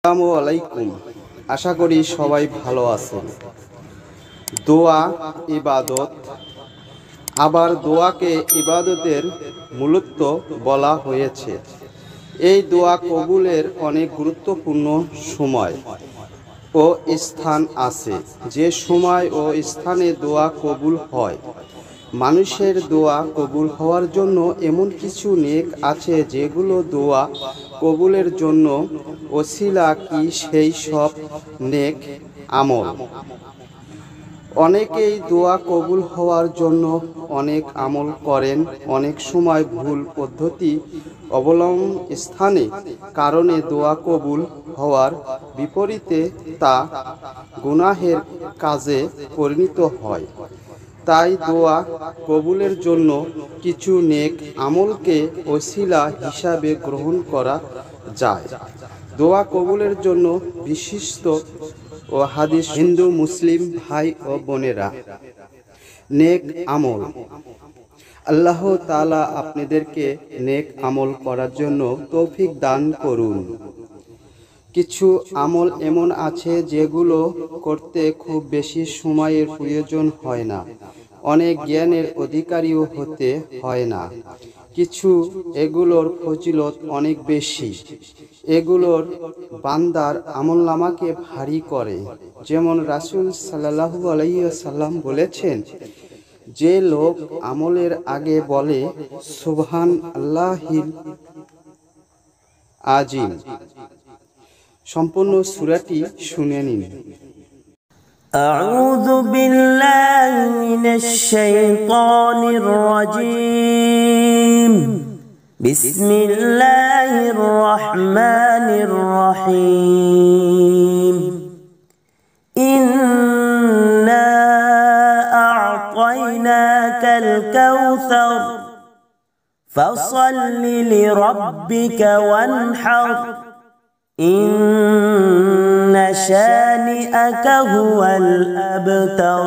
আসসালামু আলাইকুম। আশা করি সবাই ভালো আছেন। দোয়া ইবাদত, আবার দোয়াকে ইবাদতের মূলত বলা হয়েছে। এই দোয়া কবুলের অনেক গুরুত্বপূর্ণ সময় ও স্থান আছে। যে সময় ও স্থানে দোয়া কবুল হয়, মানুষের দোয়া কবুল হওয়ার জন্য এমন কিছু নেক আছে যেগুলো দোয়া কবুলের জন্য ওসিলা। কি সেই সব নেক আমল? অনেকেই দোয়া কবুল হওয়ার জন্য অনেক আমল করেন। অনেক সময় ভুল পদ্ধতি অবলম্বন স্থানে কারণে দোয়া কবুল হওয়ার বিপরীতে তা গুনাহের কাজে পরিণত হয়। তাই দোয়া কবুলের জন্য কিছু নেক আমলকে ওসিলা হিসাবে গ্রহণ করা যায়। দোয়া কবুলের জন্য বিশিষ্ট ও হাদিস। হিন্দু মুসলিম ভাই ও বোনেরা, নেক আমল। আল্লাহ তাআলা আপনাদেরকে নেক আমল করার জন্য তৌফিক দান করুন। কিছু আমল এমন আছে যেগুলো করতে খুব বেশি সময়ের প্রয়োজন হয় না, অনেক জ্ঞানের অধিকারীও হতে হয় না। কিছু এগুলোর ফজিলত অনেক বেশি। এগুলোর বান্দার আমলনামাকে ভারী করে। যেমন রাসূল সাল্লাল্লাহু আলাইহি ওয়াসাল্লাম বলেছেন, যে লোক আমলের আগে বলে সুবহান আল্লাহিল আজিম, সম্পূর্ণ সূরাটি শুনে নিন। আউযু বিল্লাহি মিনাশ শাইতানির রাজীম। বিসমিল্লাহির রহমানির রহিম। ইন্না আ'তাইনাকাল কাউসার ফাসাল্লি লিরাব্বিকা ওয়ানহার ইন্না শানিআকা হুয়াল আবতার।